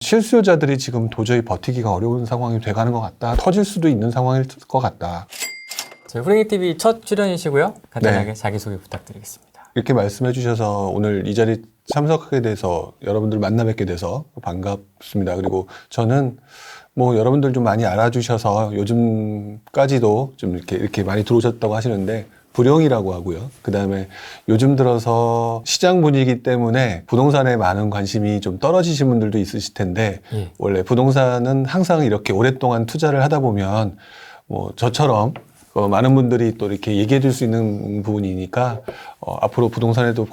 실수요자들이 지금 도저히 버티기가 어려운 상황이 돼가는 것 같다. 터질 수도 있는 상황일 것 같다. 저희 후랭이TV 첫 출연이시고요. 간단하게 네. 자기소개 부탁드리겠습니다. 이렇게 말씀해 주셔서 오늘 이 자리 참석하게 돼서 여러분들 만나 뵙게 돼서 반갑습니다. 그리고 저는 뭐 여러분들 좀 많이 알아주셔서 요즘까지도 좀 이렇게 많이 들어오셨다고 하시는데 불용이라고 하고요. 그 다음에 요즘 들어서 시장 분위기 때문에 부동산에 많은 관심이 좀 떨어지신 분들도 있으실 텐데 예. 원래 부동산은 항상 이렇게 오랫동안 투자를 하다 보면 뭐 저처럼 많은 분들이 또 이렇게 얘기해 줄 수 있는 부분이니까 앞으로 부동산에도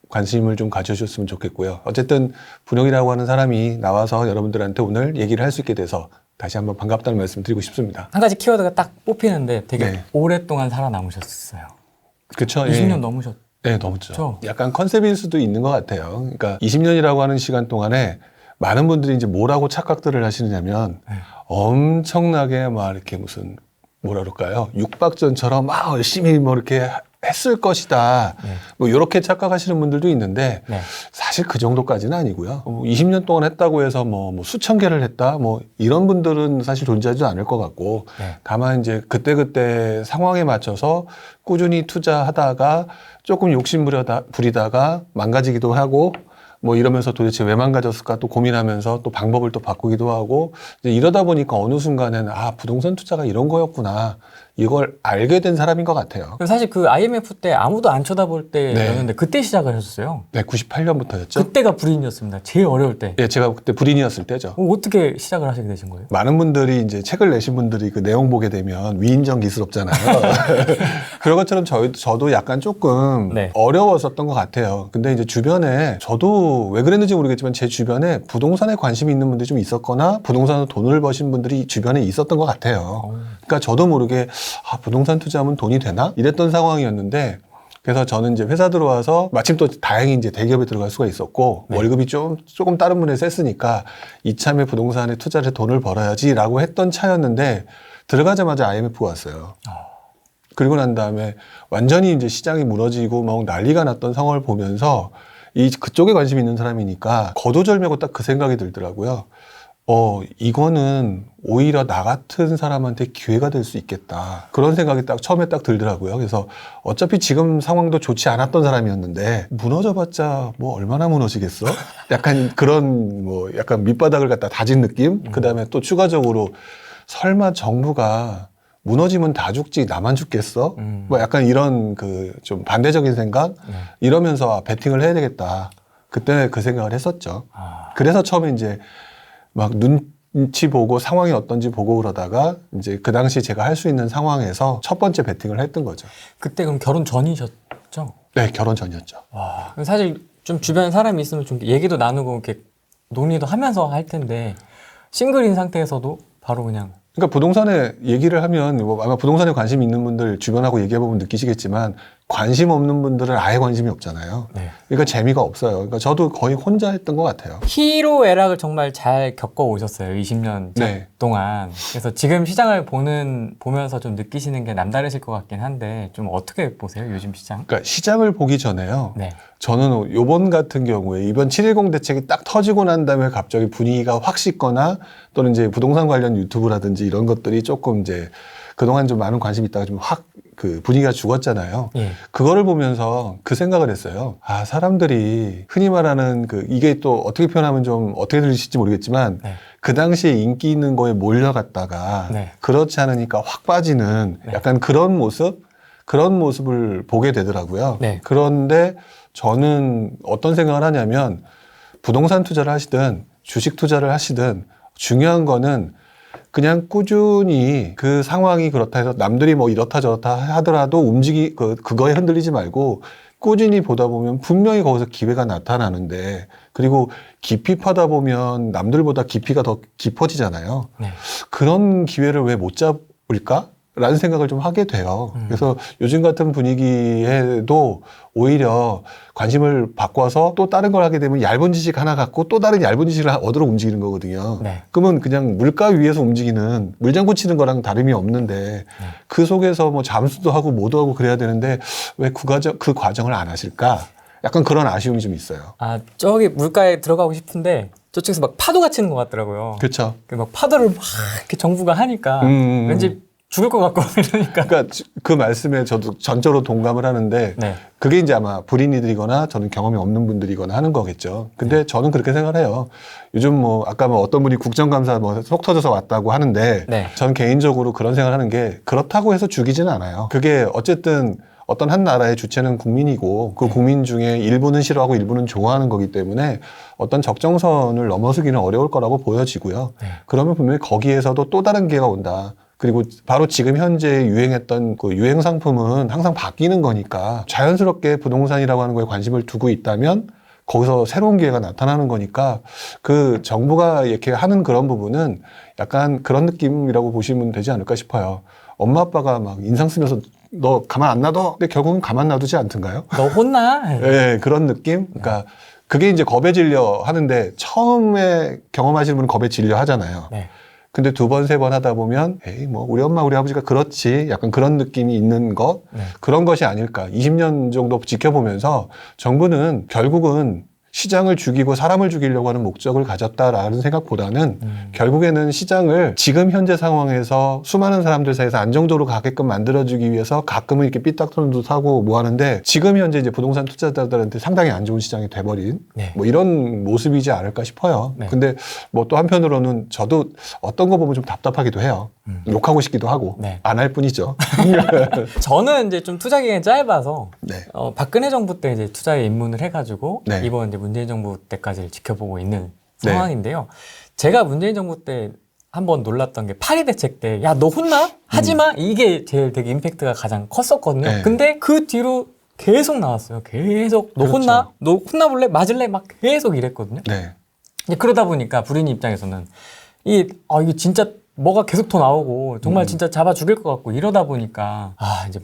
관심을 좀 가져주셨으면 좋겠고요. 어쨌든 분용이라고 하는 사람이 나와서 여러분들한테 오늘 얘기를 할 수 있게 돼서 다시 한번 반갑다는 말씀 드리고 싶습니다. 한 가지 키워드가 딱 뽑히는데 되게 네. 오랫동안 살아남으셨어요. 그렇죠. 20년 넘으셨죠? 네, 넘었죠. 그쵸? 약간 컨셉일 수도 있는 것 같아요. 그러니까 20년이라고 하는 시간 동안에 많은 분들이 이제 뭐라고 착각들을 하시느냐면 네. 엄청나게 막 이렇게 무슨 뭐라 그럴까요? 육박전처럼 막 열심히 뭐 이렇게 했을 것이다. 네. 뭐 이렇게 착각하시는 분들도 있는데 네. 사실 그 정도까지는 아니고요. 20년 동안 했다고 해서 뭐 수천 개를 했다. 뭐 이런 분들은 사실 존재하지 않을 것 같고 네. 다만 이제 그때그때 상황에 맞춰서 꾸준히 투자하다가 조금 욕심 부리다가 망가지기도 하고 뭐 이러면서 도대체 왜 망가졌을까 또 고민하면서 또 방법을 또 바꾸기도 하고 이제 이러다 보니까 어느 순간에는 부동산 투자가 이런 거였구나 이걸 알게 된 사람인 것 같아요. 사실 그 IMF 때 아무도 안 쳐다볼 때였는데 그때 시작을 하셨어요. 네, 98년부터였죠. 그때가 불인이었습니다. 제일 어려울 때. 예, 제가 그때 불인이었을 때죠. 어떻게 시작을 하시게 되신 거예요? 많은 분들이 이제 책을 내신 분들이 그 내용 보게 되면 위인전 기스럽잖아요. 그런 것처럼 저도 약간 조금 네. 어려웠었던 것 같아요. 근데 이제 주변에 저도 왜 그랬는지 모르겠지만 제 주변에 부동산에 관심이 있는 분들이 좀 있었거나 부동산으로 돈을 버신 분들이 주변에 있었던 것 같아요. 그러니까 저도 모르게 부동산 투자하면 돈이 되나? 이랬던 상황이었는데 그래서 저는 이제 회사 들어와서 마침 또 다행히 이제 대기업에 들어갈 수가 있었고 네. 월급이 조금 다른 분에 셌으니까 이참에 부동산에 투자를 해서 돈을 벌어야지라고 했던 차였는데 들어가자마자 IMF가 왔어요. 그리고 난 다음에 완전히 이제 시장이 무너지고 막 난리가 났던 상황을 보면서 그쪽에 관심 있는 사람이니까 거두절미하고 딱 그 생각이 들더라고요. 이거는 오히려 나 같은 사람한테 기회가 될 수 있겠다. 그런 생각이 처음에 딱 들더라고요. 그래서 어차피 지금 상황도 좋지 않았던 사람이었는데, 무너져봤자 뭐 얼마나 무너지겠어? 약간 그런 약간 밑바닥을 갖다 다진 느낌? 그 다음에 또 추가적으로 설마 정부가 무너지면 다 죽지 나만 죽겠어? 뭐 약간 이런 좀 반대적인 생각? 이러면서 베팅을 해야 되겠다. 그때 그 생각을 했었죠. 그래서 처음에 이제 막 눈치 보고 상황이 어떤지 보고 그러다가 이제 그 당시 제가 할 수 있는 상황에서 첫 번째 베팅을 했던 거죠. 그때 그럼 결혼 전이셨죠? 네, 결혼 전이었죠. 와. 사실 좀 주변에 사람이 있으면 좀 얘기도 나누고 이렇게 논의도 하면서 할 텐데 싱글인 상태에서도 바로 그냥 그러니까 부동산에 얘기를 하면 아마 부동산에 관심 있는 분들 주변하고 얘기해보면 느끼시겠지만 관심 없는 분들은 아예 관심이 없잖아요. 네. 그러니까 재미가 없어요. 그러니까 저도 거의 혼자 했던 것 같아요. 희로애락을 정말 잘 겪어 오셨어요. 20년 네. 동안. 그래서 지금 시장을 보면서 좀 느끼시는 게 남다르실 것 같긴 한데 좀 어떻게 보세요? 요즘 시장? 그러니까 시장을 보기 전에요. 네. 저는 요번 같은 경우에 이번 7.10 대책이 딱 터지고 난 다음에 갑자기 분위기가 확 식거나 또는 이제 부동산 관련 유튜브라든지 이런 것들이 조금 이제 그동안 좀 많은 관심이 있다가 좀 확 분위기가 죽었잖아요. 예. 그거를 보면서 그 생각을 했어요. 사람들이 흔히 말하는 이게 또 어떻게 표현하면 좀 어떻게 들리실지 모르겠지만 네. 그 당시에 인기 있는 거에 몰려갔다가 네. 그렇지 않으니까 확 빠지는 네. 약간 그런 모습을 보게 되더라고요. 네. 그런데 저는 어떤 생각을 하냐면 부동산 투자를 하시든 주식 투자를 하시든 중요한 거는 그냥 꾸준히 그 상황이 그렇다 해서 남들이 뭐 이렇다 저렇다 하더라도 그거에 흔들리지 말고 꾸준히 보다 보면 분명히 거기서 기회가 나타나는데 그리고 깊이 파다 보면 남들보다 깊이가 더 깊어지잖아요. 네. 그런 기회를 왜 못 잡을까? 라는 생각을 좀 하게 돼요. 그래서 요즘 같은 분위기에도 오히려 관심을 바꿔서 또 다른 걸 하게 되면 얇은 지식 하나 갖고 또 다른 얇은 지식을 얻으러 움직이는 거거든요. 네. 그러면 그냥 물가 위에서 움직이는 물장구 치는 거랑 다름이 없는데 그 속에서 뭐 잠수도 하고 뭐도 하고 그래야 되는데 왜 그 과정을 안 하실까? 약간 그런 아쉬움이 좀 있어요. 저기 물가에 들어가고 싶은데 저쪽에서 막 파도가 치는 것 같더라고요. 그렇죠. 막 파도를 막 이렇게 정부가 하니까 왠지 죽을 것 같고 이러니까. 그러니까 그 말씀에 저도 전적으로 동감을 하는데 네. 그게 이제 아마 불인이들이거나 저는 경험이 없는 분들이거나 하는 거겠죠. 근데 저는 그렇게 생각을 해요. 요즘 뭐 아까 뭐 어떤 분이 국정감사 뭐 속 터져서 왔다고 하는데 네. 저는 개인적으로 그런 생각을 하는 게 그렇다고 해서 죽이지는 않아요. 그게 어쨌든 어떤 한 나라의 주체는 국민이고 그 국민 중에 일부는 싫어하고 일부는 좋아하는 거기 때문에 어떤 적정선을 넘어서기는 어려울 거라고 보여지고요. 네. 그러면 분명히 거기에서도 또 다른 기회가 온다. 그리고 바로 지금 현재 유행했던 그 유행 상품은 항상 바뀌는 거니까 자연스럽게 부동산이라고 하는 거에 관심을 두고 있다면 거기서 새로운 기회가 나타나는 거니까 그 정부가 이렇게 하는 그런 부분은 약간 그런 느낌이라고 보시면 되지 않을까 싶어요. 엄마 아빠가 막 인상 쓰면서 너 가만 안 놔둬. 근데 결국은 가만 놔두지 않던가요? 너 혼나? 예, 그런 느낌? 그러니까 그게 이제 겁에 질려 하는데 처음에 경험하시는 분은 겁에 질려 하잖아요. 네. 근데 두 번, 세 번 하다 보면 에이 뭐 우리 엄마, 우리 아버지가 그렇지 약간 그런 느낌이 있는 것 네. 그런 것이 아닐까. 20년 정도 지켜보면서 정부는 결국은 시장을 죽이고 사람을 죽이려고 하는 목적을 가졌다라는 생각보다는 결국에는 시장을 지금 현재 상황에서 수많은 사람들 사이에서 안정적으로 가게끔 만들어주기 위해서 가끔은 이렇게 삐딱선도 사고 뭐 하는데 지금 현재 이제 부동산 투자자들한테 상당히 안 좋은 시장이 돼버린 네. 뭐 이런 모습이지 않을까 싶어요. 네. 근데 뭐 또 한편으로는 저도 어떤 거 보면 좀 답답하기도 해요. 욕하고 싶기도 하고 네. 안 할 뿐이죠. 저는 이제 좀 투자 기간이 짧아서 네. 박근혜 정부 때 이제 투자에 입문을 해가지고 네. 이번 이제 문재인 정부 때까지를 지켜보고 있는 네. 상황인데요. 제가 문재인 정부 때 한번 놀랐던 게 파리 대책 때 야 너 혼나? 하지 마. 이게 제일 되게 임팩트가 가장 컸었거든요. 네. 근데 그 뒤로 계속 나왔어요. 계속 너 그렇죠. 혼나? 너 혼나볼래? 맞을래? 막 계속 이랬거든요. 네. 이제 그러다 보니까 불인이 입장에서는 이게 진짜 뭐가 계속 더 나오고 정말 진짜 잡아 죽일 것 같고 이러다 보니까 이제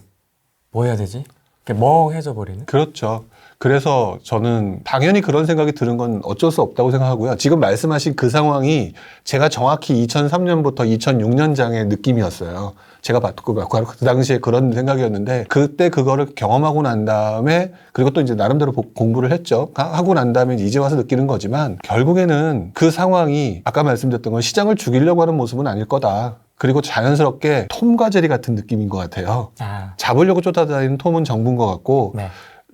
뭐 해야 되지? 이렇게 멍해져 버리는. 그렇죠. 그래서 저는 당연히 그런 생각이 드는 건 어쩔 수 없다고 생각하고요. 지금 말씀하신 그 상황이 제가 정확히 2003년부터 2006년장의 느낌이었어요. 제가 봤고 그 당시에 그런 생각이었는데 그때 그거를 경험하고 난 다음에 그리고 또 이제 나름대로 공부를 했죠. 하고 난 다음에 이제 와서 느끼는 거지만 결국에는 그 상황이 아까 말씀드렸던 건 시장을 죽이려고 하는 모습은 아닐 거다. 그리고 자연스럽게 톰과 제리 같은 느낌인 것 같아요. 잡으려고 쫓아다니는 톰은 정부인 것 같고 네.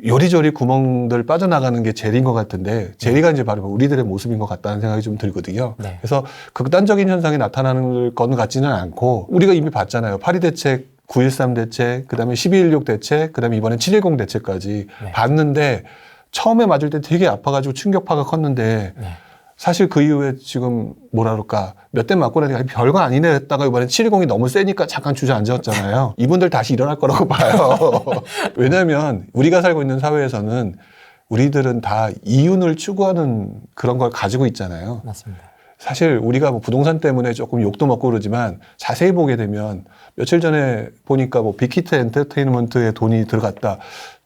요리조리 구멍들 빠져나가는 게 제리인 것 같은데 제리가 이제 바로 우리들의 모습인 것 같다는 생각이 좀 들거든요. 네. 그래서 극단적인 현상이 나타나는 건 같지는 않고 우리가 이미 봤잖아요. 파리 대책, 9.13 대책, 그다음에 12.16 대책, 그다음에 이번에 7.10 대책까지 네. 봤는데 처음에 맞을 때 되게 아파가지고 충격파가 컸는데 네. 사실 그 이후에 지금 뭐라 그럴까 몇 대 맞고 나니까 별거 아니네 했다가 이번에 7.10이 너무 세니까 잠깐 주저앉았잖아요. 이분들 다시 일어날 거라고 봐요. 왜냐하면 우리가 살고 있는 사회에서는 우리들은 다 이윤을 추구하는 그런 걸 가지고 있잖아요. 맞습니다. 사실 우리가 뭐 부동산 때문에 조금 욕도 먹고 그러지만 자세히 보게 되면 며칠 전에 보니까 뭐 빅히트 엔터테인먼트에 돈이 들어갔다.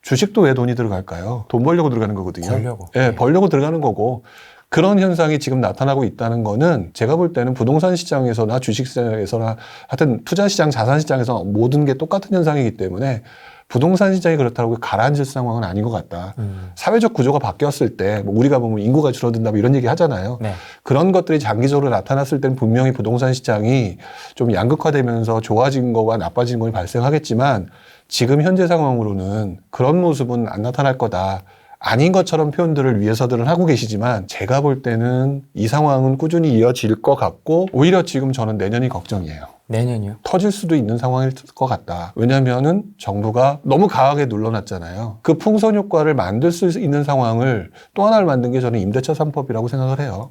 주식도 왜 돈이 들어갈까요? 돈 벌려고 들어가는 거거든요. 벌려고. 예, 벌려고 들어가는 거고 그런 현상이 지금 나타나고 있다는 거는 제가 볼 때는 부동산 시장에서나 주식 시장에서나 하여튼 투자 시장, 자산 시장에서 모든 게 똑같은 현상이기 때문에 부동산 시장이 그렇다고 가라앉을 상황은 아닌 것 같다. 사회적 구조가 바뀌었을 때 뭐 우리가 보면 인구가 줄어든다 뭐 이런 얘기 하잖아요. 네. 그런 것들이 장기적으로 나타났을 때는 분명히 부동산 시장이 좀 양극화되면서 좋아진 거와 나빠진 것이 발생하겠지만 지금 현재 상황으로는 그런 모습은 안 나타날 거다. 아닌 것처럼 표현들을 위해서들은 하고 계시지만 제가 볼 때는 이 상황은 꾸준히 이어질 것 같고 오히려 지금 저는 내년이 걱정이에요. 내년이요? 터질 수도 있는 상황일 것 같다. 왜냐하면은 정부가 너무 강하게 눌러놨잖아요. 그 풍선 효과를 만들 수 있는 상황을 또 하나를 만든 게 저는 임대차 3법이라고 생각을 해요.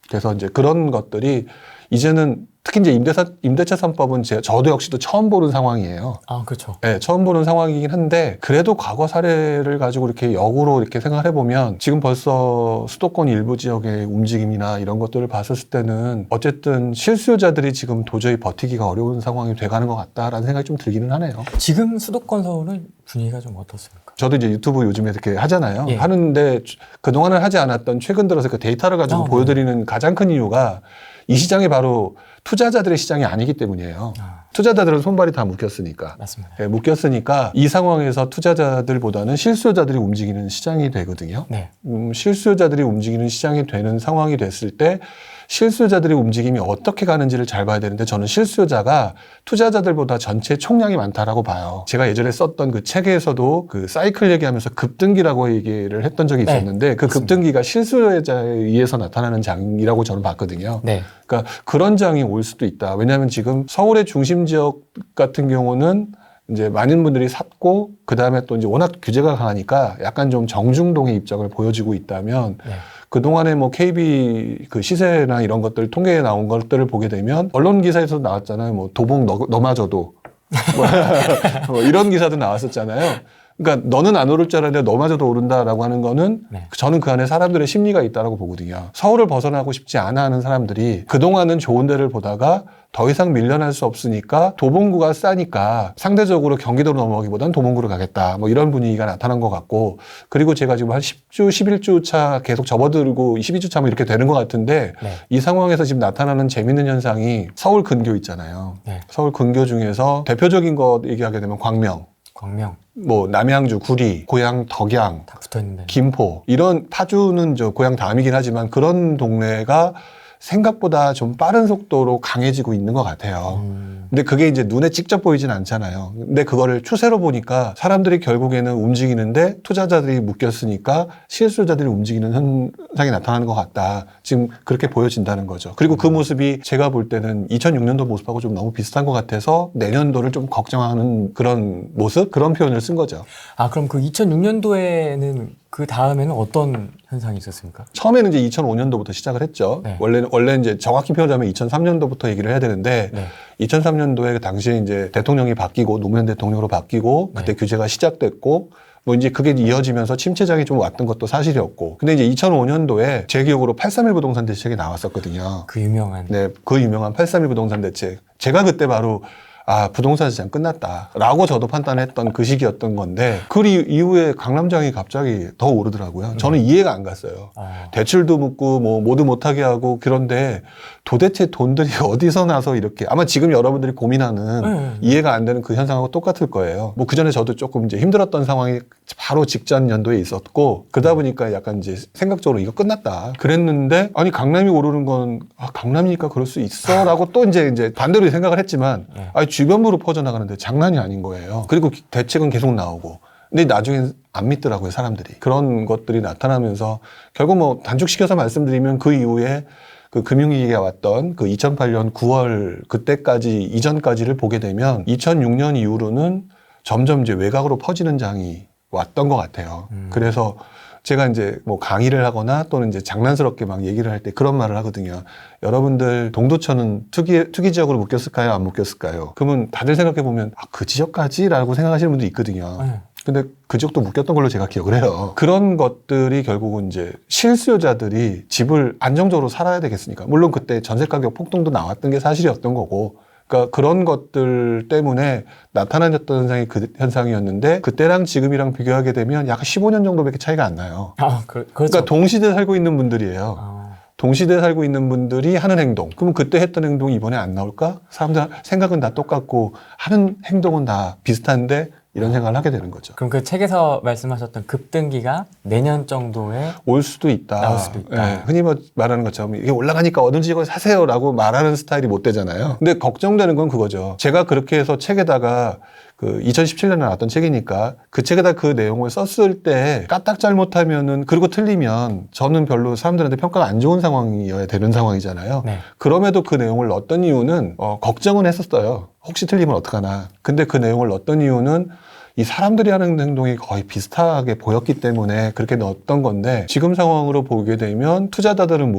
그래서 이제 그런 것들이 이제는 특히 이제 임대차 3법은 저도 역시도 처음 보는 상황이에요. 그렇죠. 네, 처음 보는 상황이긴 한데 그래도 과거 사례를 가지고 이렇게 역으로 이렇게 생각을 해보면 지금 벌써 수도권 일부 지역의 움직임이나 이런 것들을 봤을 때는 어쨌든 실수요자들이 지금 도저히 버티기가 어려운 상황이 돼가는 것 같다라는 생각이 좀 들기는 하네요. 지금 수도권 서울은 분위기가 좀 어떻습니까? 저도 이제 유튜브 요즘에 이렇게 하잖아요. 예. 하는데 그동안은 하지 않았던 최근 들어서 그 데이터를 가지고 보여드리는 가장 큰 이유가 이 시장이 바로 투자자들의 시장이 아니기 때문이에요. 투자자들은 손발이 다 묶였으니까. 맞습니다. 예, 묶였으니까 이 상황에서 투자자들보다는 실수요자들이 움직이는 시장이 되거든요. 네. 실수요자들이 움직이는 시장이 되는 상황이 됐을 때 실수요자들의 움직임이 어떻게 가는지를 잘 봐야 되는데 저는 실수요자가 투자자들보다 전체 총량이 많다라고 봐요. 제가 예전에 썼던 그 책에서도 그 사이클 얘기하면서 급등기라고 얘기를 했던 적이 있었는데 그 급등기가 실수요자에 의해서 나타나는 장이라고 저는 봤거든요. 네. 그러니까 그런 장이 올 수도 있다. 왜냐하면 지금 서울의 중심 지역 같은 경우는 이제 많은 분들이 샀고 그 다음에 또 이제 워낙 규제가 강하니까 약간 좀 정중동의 입장을 보여주고 있다면 네. 그동안에 뭐 KB 그 시세나 이런 것들 통계에 나온 것들을 보게 되면 언론 기사에서 나왔잖아요. 뭐 도봉 너마저도 뭐 이런 기사도 나왔었잖아요. 그러니까 너는 안 오를 줄 알았는데 너마저도 오른다라고 하는 거는 네. 저는 그 안에 사람들의 심리가 있다라고 보거든요. 서울을 벗어나고 싶지 않아 하는 사람들이 그동안은 좋은 데를 보다가 더 이상 밀려날 수 없으니까 도봉구가 싸니까 상대적으로 경기도로 넘어가기보다는 도봉구로 가겠다. 뭐 이런 분위기가 나타난 것 같고 그리고 제가 지금 한 10주, 11주 차 계속 접어들고 12주 차 뭐 이렇게 되는 것 같은데 네. 이 상황에서 지금 나타나는 재밌는 현상이 서울 근교 있잖아요. 네. 서울 근교 중에서 대표적인 거 얘기하게 되면 광명, 뭐 남양주, 구리, 고양, 덕양, 다 붙어 있는데. 김포 이런 파주는 저 고향 다음이긴 하지만 그런 동네가 생각보다 좀 빠른 속도로 강해지고 있는 것 같아요. 근데 그게 이제 눈에 직접 보이진 않잖아요. 근데 그거를 추세로 보니까 사람들이 결국에는 움직이는데 투자자들이 묶였으니까 실수요자들이 움직이는 현상이 나타나는 것 같다. 지금 그렇게 보여진다는 거죠. 그리고 그 모습이 제가 볼 때는 2006년도 모습하고 좀 너무 비슷한 것 같아서 내년도를 좀 걱정하는 그런 모습? 그런 표현을 쓴 거죠. 아, 그럼 그 2006년도에는 그 다음에는 어떤 현상이 있었습니까? 처음에는 이제 2005년도부터 시작을 했죠. 네. 원래 이제 정확히 표현하자면 2003년도부터 얘기를 해야 되는데 네. 2003년도에 그 당시에 이제 대통령이 바뀌고 노무현 대통령으로 바뀌고 그때 규제가 시작됐고 뭐 이제 그게 이어지면서 침체장이 좀 왔던 것도 사실이었고 근데 이제 2005년도에 제 기억으로 831 부동산 대책이 나왔었거든요. 그 유명한. 네, 그 유명한 831 부동산 대책. 제가 그때 바로 아, 부동산 시장 끝났다라고 저도 판단했던 그 시기였던 건데 그 이후에 강남장이 갑자기 더 오르더라고요. 저는 이해가 안 갔어요. 대출도 묻고 뭐 모두 못하게 하고 그런데 도대체 돈들이 어디서 나서 이렇게 아마 지금 여러분들이 고민하는 이해가 안 되는 그 현상하고 똑같을 거예요. 뭐 그전에 저도 조금 이제 힘들었던 상황이 바로 직전 연도에 있었고 그러다 보니까 약간 이제 생각적으로 이거 끝났다 그랬는데 아니 강남이 오르는 건 아, 강남이니까 그럴 수 있어라고 또 이제 반대로 생각을 했지만 아니 주변부로 퍼져나가는데 장난이 아닌 거예요. 그리고 대책은 계속 나오고 근데 나중엔 안 믿더라고요, 사람들이. 그런 것들이 나타나면서 결국 뭐 단축시켜서 말씀드리면 그 이후에 그 금융위기가 왔던 그 2008년 9월 그때까지 이전까지를 보게 되면 2006년 이후로는 점점 이제 외곽으로 퍼지는 장이 왔던 것 같아요. 그래서 제가 이제 뭐 강의를 하거나 또는 이제 장난스럽게 막 얘기를 할 때 그런 말을 하거든요. 여러분들 동두천은 투기 지역으로 묶였을까요? 안 묶였을까요? 그러면 다들 생각해 보면 아, 그 지역까지라고 생각하시는 분도 있거든요. 근데 그 지역도 묶였던 걸로 제가 기억을 해요. 그런 것들이 결국은 이제 실수요자들이 집을 안정적으로 살아야 되겠으니까. 물론 그때 전세 가격 폭등도 나왔던 게 사실이었던 거고. 그러니까 그런 것들 때문에 나타나졌던 현상이 그 현상이었는데 그때랑 지금이랑 비교하게 되면 약 15년 정도밖에 차이가 안 나요. 아, 그렇죠. 그러니까 동시대에 살고 있는 분들이에요. 동시대에 살고 있는 분들이 하는 행동. 그럼 그때 했던 행동이 이번에 안 나올까? 사람들 생각은 다 똑같고 하는 행동은 다 비슷한데 이런 생각을 하게 되는 거죠. 그럼 그 책에서 말씀하셨던 급등기가 내년 정도에 올 수도 있다. 나올 수도 있다. 예, 흔히 말하는 것처럼 이게 올라가니까 어느 지역을 사세요라고 말하는 스타일이 못 되잖아요. 근데 걱정되는 건 그거죠. 제가 그렇게 해서 책에다가 그 2017년에 나왔던 책이니까 그 책에다 그 내용을 썼을 때 까딱 잘못하면은 그리고 틀리면 저는 별로 사람들한테 평가가 안 좋은 상황이어야 되는 상황이잖아요. 네. 그럼에도 그 내용을 넣었던 이유는 걱정은 했었어요. 혹시 틀리면 어떡하나. 근데 그 내용을 넣었던 이유는 이 사람들이 하는 행동이 거의 비슷하게 보였기 때문에 그렇게 넣었던 건데 지금 상황으로 보게 되면 투자자들은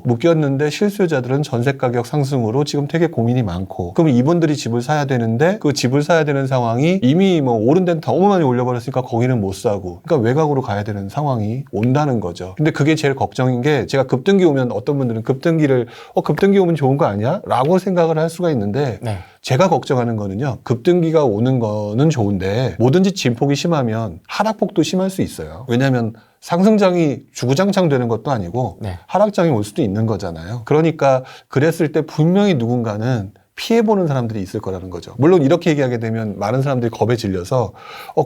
묶였는데 실수요자들은 전세 가격 상승으로 지금 되게 고민이 많고 그럼 이분들이 집을 사야 되는데 그 집을 사야 되는 상황이 이미 뭐 오른 데는 너무 많이 올려버렸으니까 거기는 못 사고 그러니까 외곽으로 가야 되는 상황이 온다는 거죠. 근데 그게 제일 걱정인 게 제가 급등기 오면 어떤 분들은 급등기를 급등기 오면 좋은 거 아니야? 라고 생각을 할 수가 있는데 네. 제가 걱정하는 거는요. 급등기가 오는 거는 좋은데 뭐든지 진폭이 심하면 하락폭도 심할 수 있어요. 왜냐하면 상승장이 주구장창 되는 것도 아니고 네. 하락장이 올 수도 있는 거잖아요. 그러니까 그랬을 때 분명히 누군가는 피해보는 사람들이 있을 거라는 거죠. 물론 이렇게 얘기하게 되면 많은 사람들이 겁에 질려서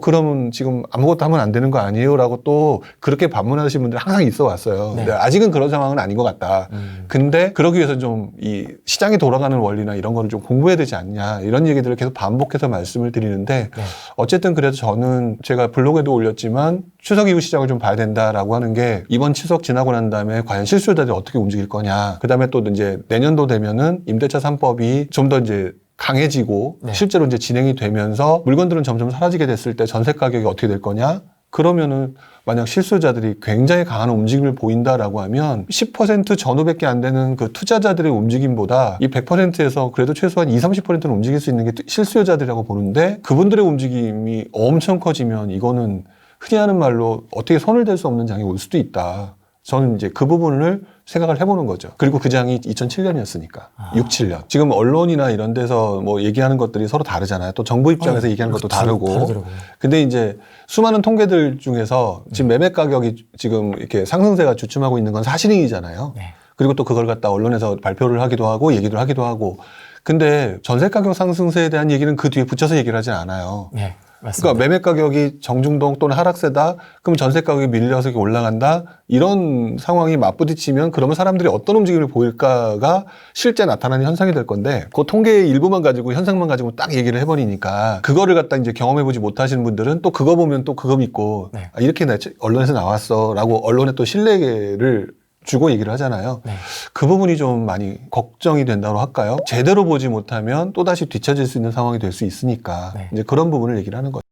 그러면 지금 아무것도 하면 안 되는 거 아니에요? 라고 또 그렇게 반문하시는 분들이 항상 있어 왔어요. 네. 근데 아직은 그런 상황은 아닌 것 같다. 근데 그러기 위해서 좀 이 시장이 돌아가는 원리나 이런 거를 좀 공부해야 되지 않냐 이런 얘기들을 계속 반복해서 말씀을 드리는데 네. 어쨌든 그래도 저는 제가 블로그에도 올렸지만 추석 이후 시장을 좀 봐야 된다라고 하는 게 이번 추석 지나고 난 다음에 과연 실수요자들이 어떻게 움직일 거냐. 그다음에 또 이제 내년도 되면은 임대차 3법이 좀 더 이제 강해지고 네. 실제로 이제 진행이 되면서 물건들은 점점 사라지게 됐을 때 전세 가격이 어떻게 될 거냐? 그러면은 만약 실수요자들이 굉장히 강한 움직임을 보인다라고 하면 10% 전후밖에 안 되는 그 투자자들의 움직임보다 이 100%에서 그래도 최소한 20-30%는 움직일 수 있는 게 실수요자들이라고 보는데 그분들의 움직임이 엄청 커지면 이거는 흔히 하는 말로 어떻게 손을 댈 수 없는 장이 올 수도 있다. 저는 이제 그 부분을 생각을 해보는 거죠. 그리고 그 장이 2007년이었으니까. 6, 7년. 지금 언론이나 이런 데서 뭐 얘기하는 것들이 서로 다르잖아요. 또 정부 입장에서 얘기하는 것도 다르고. 다르더라고요. 근데 이제 수많은 통계들 중에서 지금 매매 가격이 지금 이렇게 상승세가 주춤하고 있는 건 사실이잖아요. 네. 그리고 또 그걸 갖다 언론에서 발표를 하기도 하고 얘기를 하기도 하고. 근데 전세 가격 상승세에 대한 얘기는 그 뒤에 붙여서 얘기를 하진 않아요. 네, 맞습니다. 그러니까 매매 가격이 정중동 또는 하락세다. 그럼 전세 가격이 밀려서 올라간다. 이런 상황이 맞부딪히면 그러면 사람들이 어떤 움직임을 보일까가 실제 나타나는 현상이 될 건데 그 통계의 일부만 가지고 현상만 가지고 딱 얘기를 해버리니까 그거를 갖다 이제 경험해보지 못하시는 분들은 또 그거 보면 또 그거 믿고 네. 아, 이렇게 언론에서 나왔어라고 언론에 또 신뢰를 주고 얘기를 하잖아요. 네. 그 부분이 좀 많이 걱정이 된다고 할까요? 제대로 보지 못하면 또다시 뒤처질 수 있는 상황이 될 수 있으니까 네. 이제 그런 부분을 얘기를 하는 거죠.